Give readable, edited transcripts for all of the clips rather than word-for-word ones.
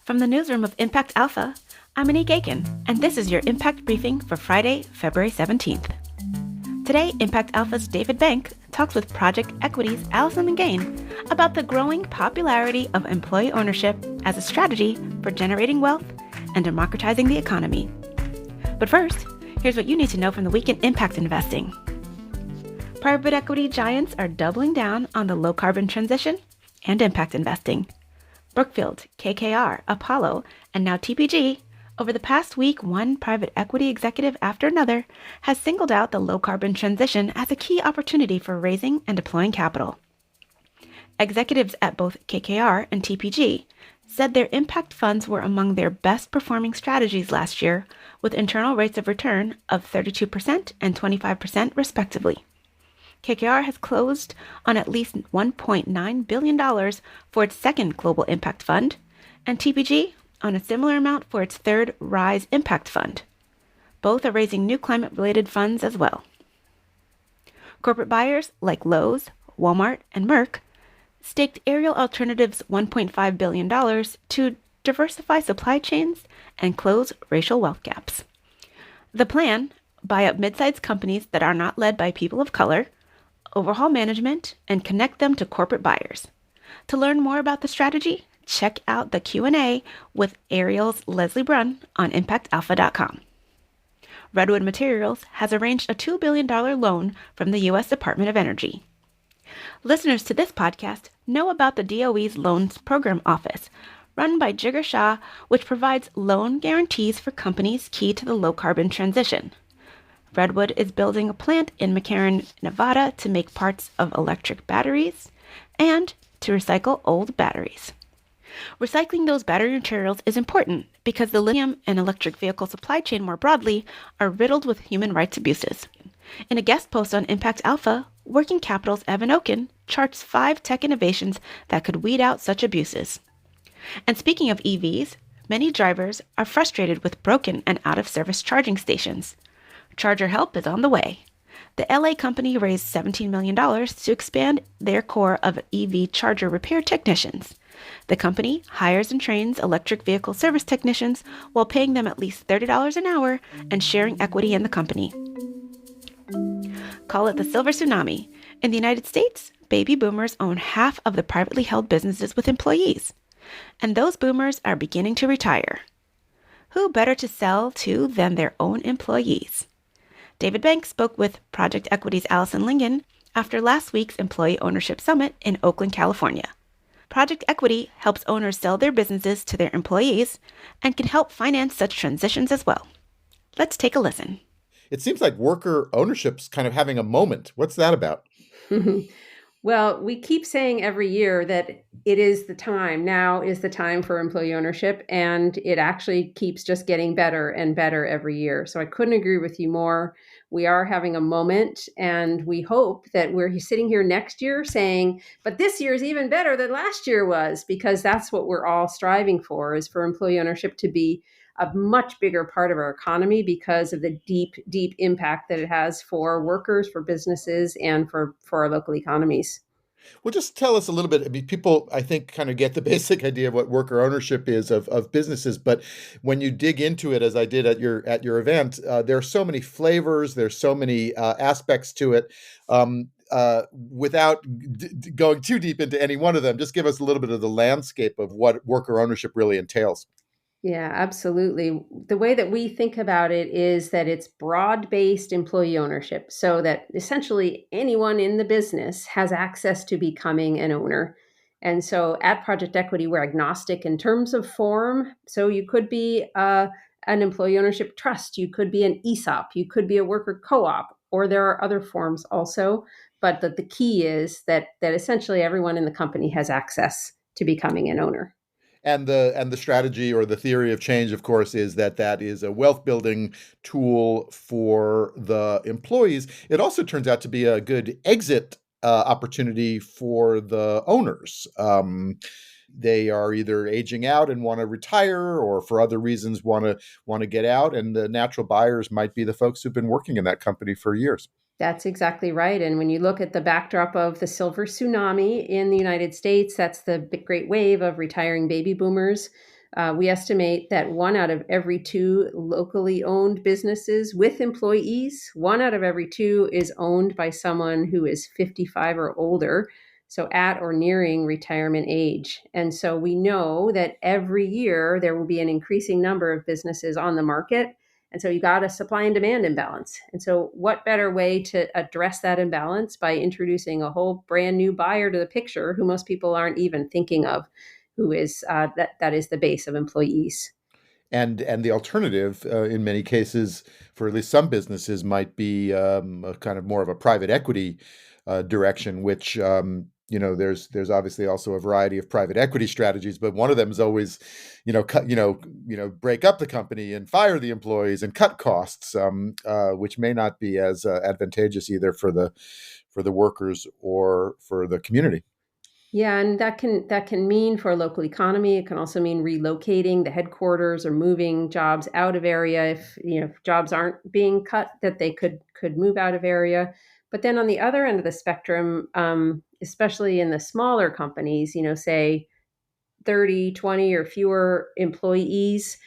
From the newsroom of Impact Alpha, I'm Monique Aiken, and this is your Impact Briefing for Friday, February 17th. Today, Impact Alpha's David Bank talks with Project Equity's Alison Lingane about the growing popularity of employee ownership as a strategy for generating wealth and democratizing the economy. But first, here's what you need to know from the week in impact investing. Private equity giants are doubling down on the low-carbon transition and impact investing. Brookfield, KKR, Apollo, and now TPG, over the past week, one private equity executive after another has singled out the low-carbon transition as a key opportunity for raising and deploying capital. Executives at both KKR and TPG said their impact funds were among their best-performing strategies last year, with internal rates of return of 32% and 25% respectively. KKR has closed on at least $1.9 billion for its second Global Impact Fund, and TPG on a similar amount for its third Rise Impact Fund. Both are raising new climate-related funds as well. Corporate buyers like Lowe's, Walmart, and Merck staked Aerial Alternatives' $1.5 billion to diversify supply chains and close racial wealth gaps. The plan: buy up mid-sized companies that are not led by people of color, overhaul management, and connect them to corporate buyers. To learn more about the strategy, check out the Q&A with Ariel's Leslie Brunn on ImpactAlpha.com. Redwood Materials has arranged a $2 billion loan from the U.S. Department of Energy. Listeners to this podcast know about the DOE's Loans Program Office, run by Jigar Shah, which provides loan guarantees for companies key to the low-carbon transition. Redwood is building a plant in McCarran, Nevada to make parts of electric batteries and to recycle old batteries. Recycling those battery materials is important because the lithium and electric vehicle supply chain more broadly are riddled with human rights abuses. In a guest post on Impact Alpha, Working Capital's Evan Oken charts 5 tech innovations that could weed out such abuses. And speaking of EVs, many drivers are frustrated with broken and out-of-service charging stations. Charger help is on the way. The LA company raised $17 million to expand their core of EV charger repair technicians. The company hires and trains electric vehicle service technicians while paying them at least $30 an hour and sharing equity in the company. Call it the silver tsunami. In the United States, baby boomers own half of the privately held businesses with employees. And those boomers are beginning to retire. Who better to sell to than their own employees? David Bank spoke with Project Equity's Alison Lingane after last week's Employee Ownership Summit in Oakland, California. Project Equity helps owners sell their businesses to their employees and can help finance such transitions as well. Let's take a listen. It seems like worker ownership's kind of having a moment. What's that about? Well, we keep saying every year that it is the time. Now is the time for employee ownership, and it actually keeps just getting better and better every year. So I couldn't agree with you more. We are having a moment, and we hope that we're sitting here next year saying, but this year is even better than last year was, because that's what we're all striving for, is for employee ownership to be a much bigger part of our economy because of the deep, deep impact that it has for workers, for businesses, and for our local economies. Well, just tell us a little bit. I mean, people, I think, kind of get the basic idea of what worker ownership is of businesses, but when you dig into it, as I did at your event, there are so many flavors, there's so many aspects to it. Without going too deep into any one of them, just give us a little bit of the landscape of what worker ownership really entails. Yeah, absolutely. The way that we think about it is that it's broad-based employee ownership, so that essentially anyone in the business has access to becoming an owner. And so at Project Equity, we're agnostic in terms of form. So you could be an employee ownership trust, you could be an ESOP, you could be a worker co-op, or there are other forms also. But the key is that essentially everyone in the company has access to becoming an owner. And the strategy or the theory of change, of course, is that is a wealth building tool for the employees. It also turns out to be a good exit opportunity for the owners. They are either aging out and want to retire, or for other reasons want to get out. And the natural buyers might be the folks who've been working in that company for years. That's exactly right. And when you look at the backdrop of the silver tsunami in the United States, that's the big great wave of retiring baby boomers. We estimate that 1 out of every 2 locally owned businesses with employees, 1 out of every 2 is owned by someone who is 55 or older, so at or nearing retirement age. And so we know that every year there will be an increasing number of businesses on the market. And so you got a supply and demand imbalance. And so what better way to address that imbalance by introducing a whole brand new buyer to the picture who most people aren't even thinking of, who is that is the base of employees. And the alternative, in many cases, for at least some businesses, might be a kind of more of a private equity direction, which there's obviously also a variety of private equity strategies, but one of them is always, cut, break up the company and fire the employees and cut costs, which may not be as advantageous either for the workers or for the community. Yeah, and that can mean for a local economy. It can also mean relocating the headquarters or moving jobs out of area if jobs aren't being cut, that they could move out of area. But then on the other end of the spectrum, especially in the smaller companies, say 30, 20 or fewer employees,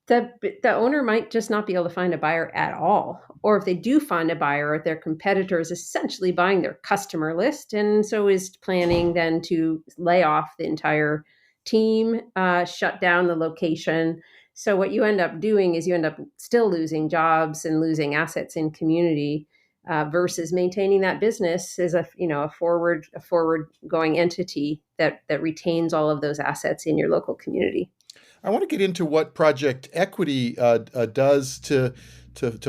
the owner might just not be able to find a buyer at all. Or if they do find a buyer, their competitor is essentially buying their customer list, and so is planning then to lay off the entire team, shut down the location. So what you end up doing is you end up still losing jobs and losing assets in community, versus maintaining that business as a forward going entity that retains all of those assets in your local community. I want to get into what project equity does to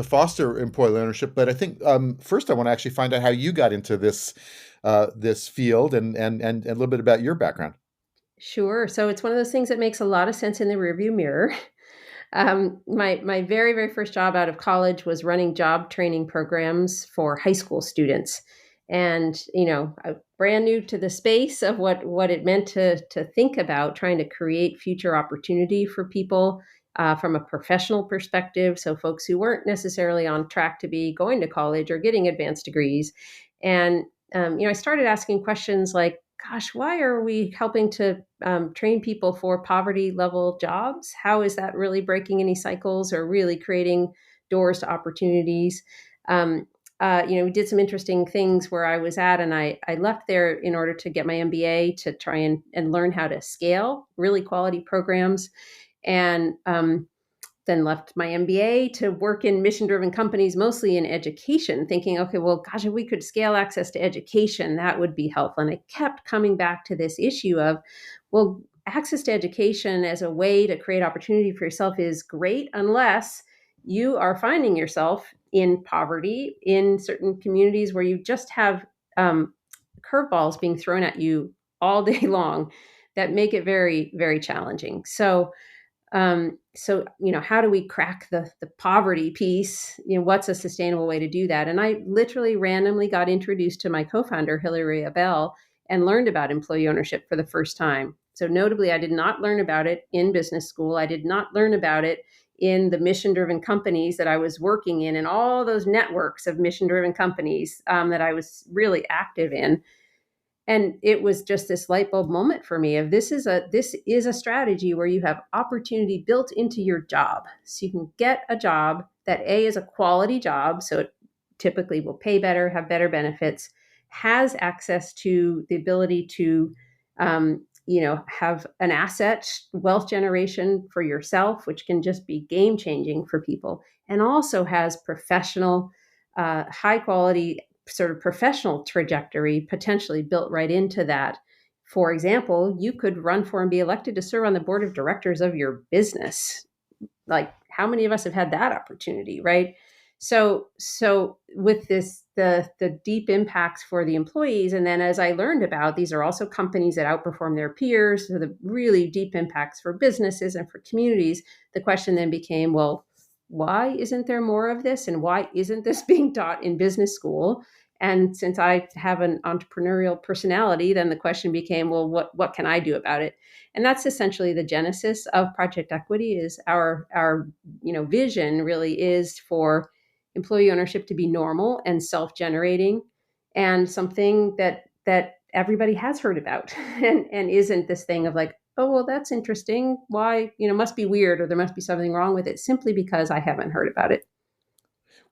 foster employee ownership, but I think first I want to actually find out how you got into this field and a little bit about your background. Sure. So it's one of those things that makes a lot of sense in the rearview mirror. My very, very first job out of college was running job training programs for high school students. And, I brand new to the space of what it meant to think about trying to create future opportunity for people, from a professional perspective. So folks who weren't necessarily on track to be going to college or getting advanced degrees. And, I started asking questions like, gosh, why are we helping to train people for poverty level jobs? How is that really breaking any cycles or really creating doors to opportunities? We did some interesting things where I was at, and I left there in order to get my MBA to try and learn how to scale really quality programs. And then left my MBA to work in mission-driven companies, mostly in education, thinking, okay, well, gosh, if we could scale access to education, that would be helpful. And I kept coming back to this issue of, well, access to education as a way to create opportunity for yourself is great unless you are finding yourself in poverty in certain communities where you just have curveballs being thrown at you all day long that make it very, very challenging. How do we crack the poverty piece? What's a sustainable way to do that? And I literally randomly got introduced to my co-founder, Hilary Abel, and learned about employee ownership for the first time. So notably, I did not learn about it in business school. I did not learn about it in the mission-driven companies that I was working in and all those networks of mission-driven companies that I was really active in. And it was just this light bulb moment for me of this is a strategy where you have opportunity built into your job. So you can get a job that is a quality job. So it typically will pay better, have better benefits, has access to the ability to, have an asset, wealth generation for yourself, which can just be game changing for people, and also has professional, high quality sort of professional trajectory potentially built right into that. For example, you could run for and be elected to serve on the board of directors of your business. Like, how many of us have had that opportunity, right? So with this, the deep impacts for the employees, and then as I learned about, these are also companies that outperform their peers, so the really deep impacts for businesses and for communities. The question then became, well, why isn't there more of this, and why isn't this being taught in business school? And since I have an entrepreneurial personality, then the question became, well, what can I do about it? And that's essentially the genesis of Project Equity. Is our vision really is for employee ownership to be normal and self-generating, and something that everybody has heard about, and isn't this thing of like, oh, well, that's interesting. Why, must be weird, or there must be something wrong with it, simply because I haven't heard about it.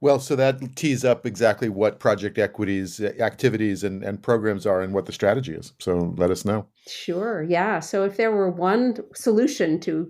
Well, so that tees up exactly what Project Equity's activities and programs are and what the strategy is. So let us know. Sure. Yeah. So if there were one solution to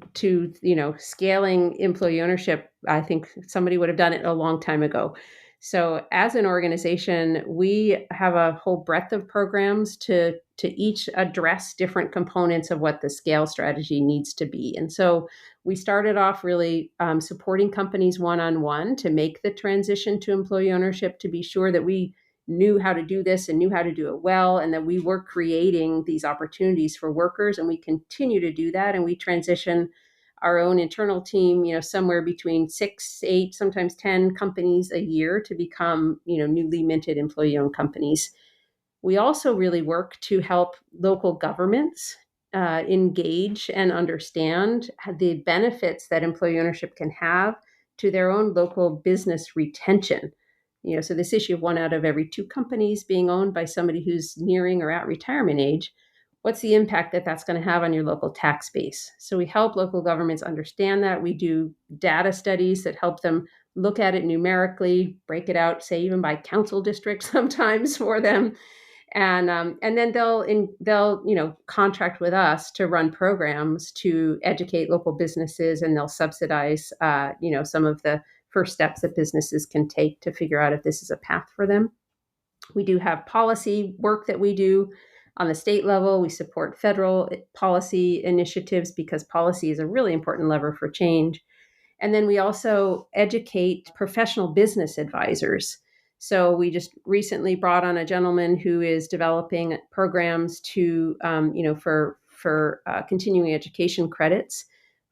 scaling employee ownership, I think somebody would have done it a long time ago. So as an organization, we have a whole breadth of programs to each address different components of what the scale strategy needs to be. And so we started off really supporting companies one-on-one to make the transition to employee ownership, to be sure that we knew how to do this and knew how to do it well, and that we were creating these opportunities for workers, and we continue to do that. And we transition our own internal team, somewhere between 6, 8, sometimes 10 companies a year to become, newly minted employee-owned companies. We also really work to help local governments engage and understand the benefits that employee ownership can have to their own local business retention. So this issue of 1 out of every 2 companies being owned by somebody who's nearing or at retirement age, what's the impact that that's going to have on your local tax base? So we help local governments understand that. We do data studies that help them look at it numerically, break it out, say even by council district sometimes for them, and then they'll contract with us to run programs to educate local businesses, and they'll subsidize some of the first steps that businesses can take to figure out if this is a path for them. We do have policy work that we do on the state level. We support federal policy initiatives because policy is a really important lever for change. And then we also educate professional business advisors. So we just recently brought on a gentleman who is developing programs to, for continuing education credits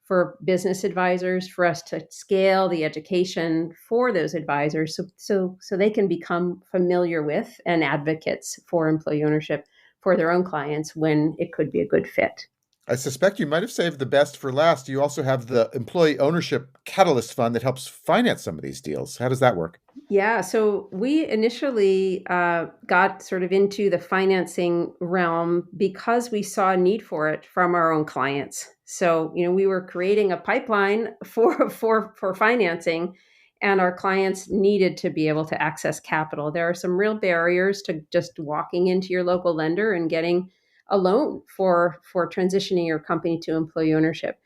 for business advisors, for us to scale the education for those advisors, so they can become familiar with and advocates for employee ownership for their own clients when it could be a good fit. I suspect you might have saved the best for last. You also have the Employee Ownership Catalyst Fund that helps finance some of these deals. How does that work? Yeah, so we initially got sort of into the financing realm because we saw a need for it from our own clients. So, we were creating a pipeline for financing, and our clients needed to be able to access capital. There are some real barriers to just walking into your local lender and getting a loan for transitioning your company to employee ownership.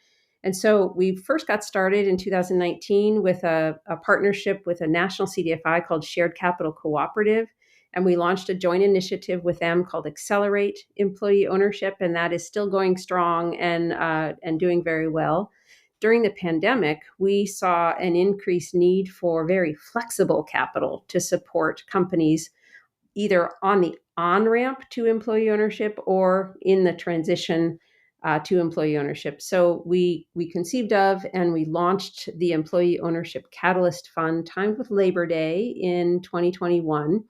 And so we first got started in 2019 with a partnership with a national CDFI called Shared Capital Cooperative. And we launched a joint initiative with them called Accelerate Employee Ownership. And that is still going strong and doing very well. During the pandemic, we saw an increased need for very flexible capital to support companies either on the on-ramp to employee ownership or in the transition to employee ownership. So we conceived of and we launched the Employee Ownership Catalyst Fund timed with Labor Day in 2021.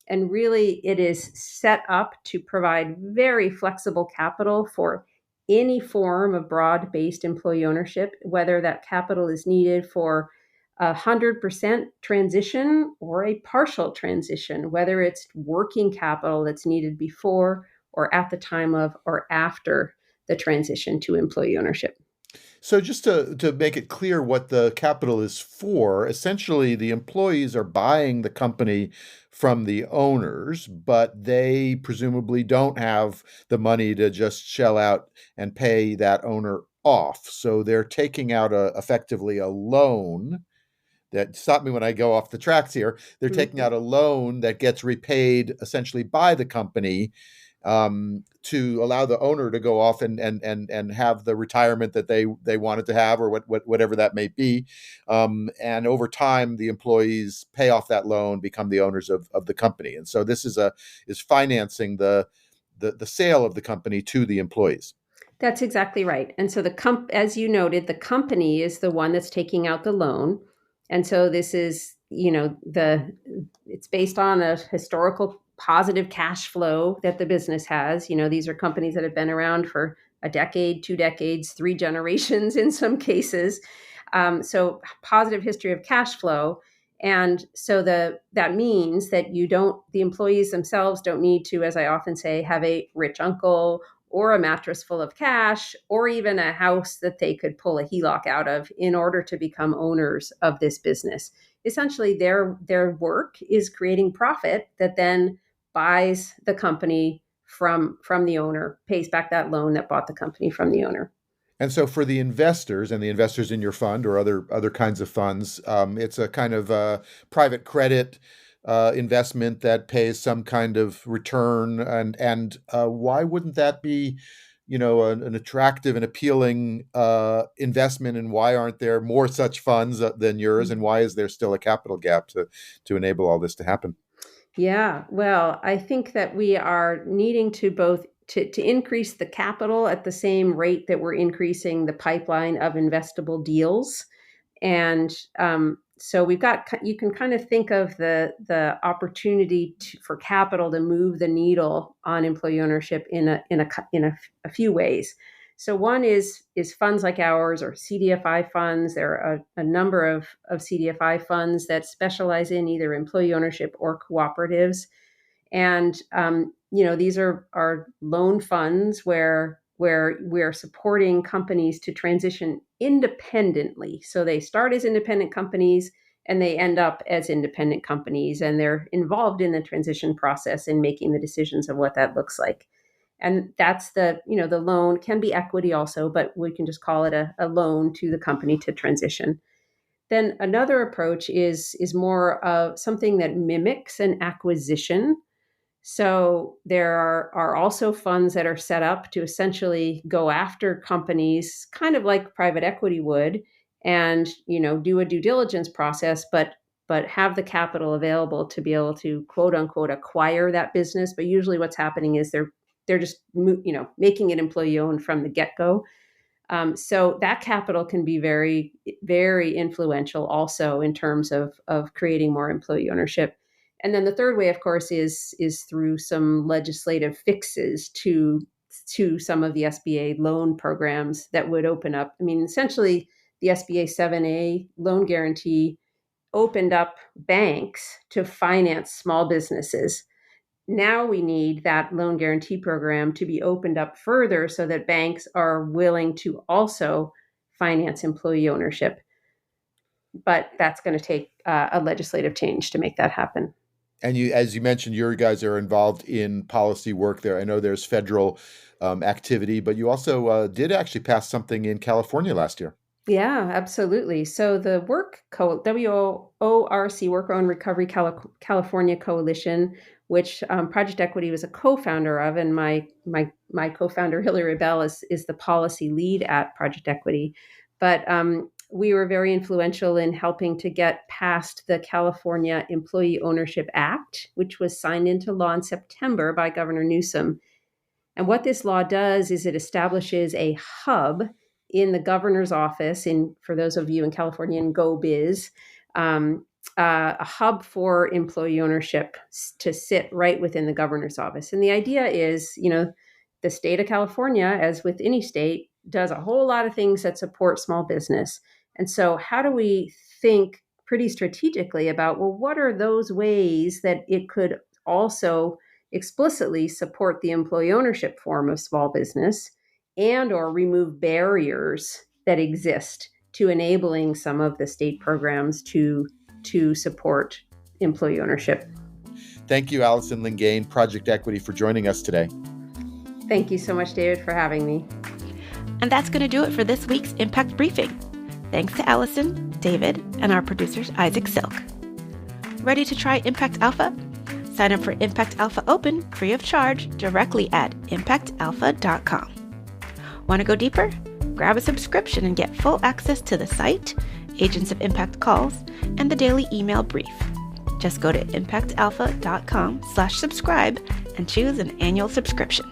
And really, it is set up to provide very flexible capital for any form of broad-based employee ownership, whether that capital is needed for 100% transition or a partial transition, whether it's working capital that's needed before or at the time of or after the transition to employee ownership. So just to make it clear what the capital is for, essentially the employees are buying the company from the owners, but they presumably don't have the money to just shell out and pay that owner off. So they're taking out effectively a loan. That stop me when I go off the tracks here. They're taking out a loan that gets repaid essentially by the company, to allow the owner to go off and have the retirement that they wanted to have, or whatever that may be. And over time, the employees pay off that loan, become the owners of the company. And so this is financing the sale of the company to the employees. That's exactly right. And so as you noted, the company is the one that's taking out the loan. And so this is, it's based on a historical positive cash flow that the business has. These are companies that have been around for a decade, 2 decades, 3 generations in some cases. So positive history of cash flow. And so that means that the employees themselves don't need to, as I often say, have a rich uncle or a mattress full of cash, or even a house that they could pull a HELOC out of in order to become owners of this business. Essentially, their work is creating profit that then buys the company from the owner, pays back that loan that bought the company from the owner. And so for the investors and the investors in your fund or other kinds of funds, it's a kind of private credit investment that pays some kind of return. And why wouldn't that be, an attractive and appealing investment? And why aren't there more such funds than yours? And why is there still a capital gap to enable all this to happen? Yeah, well, I think that we are needing to both to increase the capital at the same rate that we're increasing the pipeline of investable deals. And so you can kind of think of the opportunity for capital to move the needle on employee ownership in a few ways. So one is funds like ours or CDFI funds. There are a number of CDFI funds that specialize in either employee ownership or cooperatives. And, these are loan funds where we're supporting companies to transition independently. So they start as independent companies and they end up as independent companies, and they're involved in the transition process and making the decisions of what that looks like. And that's the loan can be equity also, but we can just call it a loan to the company to transition. Then another approach is more of something that mimics an acquisition. So there are also funds that are set up to essentially go after companies, kind of like private equity would, and do a due diligence process, but have the capital available to be able to quote unquote acquire that business. But usually, what's happening is they're just making it employee owned from the get go. So that capital can be very, very influential also in terms of creating more employee ownership. And then the third way, of course, is through some legislative fixes to some of the SBA loan programs that would open up. I mean, essentially, the SBA 7A loan guarantee opened up banks to finance small businesses. Now we need that loan guarantee program to be opened up further so that banks are willing to also finance employee ownership. But that's going to take a legislative change to make that happen. And as you mentioned, your guys are involved in policy work there. I know there's federal activity, but you also did actually pass something in California last year. Yeah, absolutely. So the WORC, Worker Owned Recovery California Coalition, which Project Equity was a co-founder of, and my co-founder Hillary Bell is the policy lead at Project Equity. But we were very influential in helping to get past the California Employee Ownership Act, which was signed into law in September by Governor Newsom. And what this law does is it establishes a hub in the governor's office, for those of you in California in GoBiz, a hub for employee ownership to sit right within the governor's office. And the idea is, the state of California, as with any state, does a whole lot of things that support small business. And so how do we think pretty strategically about, well, what are those ways that it could also explicitly support the employee ownership form of small business and or remove barriers that exist to enabling some of the state programs to support employee ownership. Thank you, Alison Lingane, Project Equity, for joining us today. Thank you so much, David, for having me. And that's going to do it for this week's Impact Briefing. Thanks to Alison, David, and our producers, Isaac Silk. Ready to try ImpactAlpha? Sign up for ImpactAlpha Open free of charge directly at ImpactAlpha.com. Want to go deeper? Grab a subscription and get full access to the site, Agents of Impact calls, and the daily email brief. Just go to ImpactAlpha.com/subscribe and choose an annual subscription.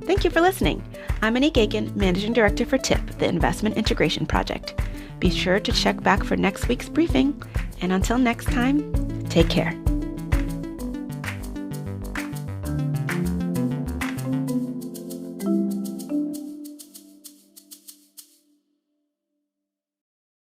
Thank you for listening. I'm Monique Aiken, Managing Director for TIP, the Investment Integration Project. Be sure to check back for next week's briefing, and until next time, take care.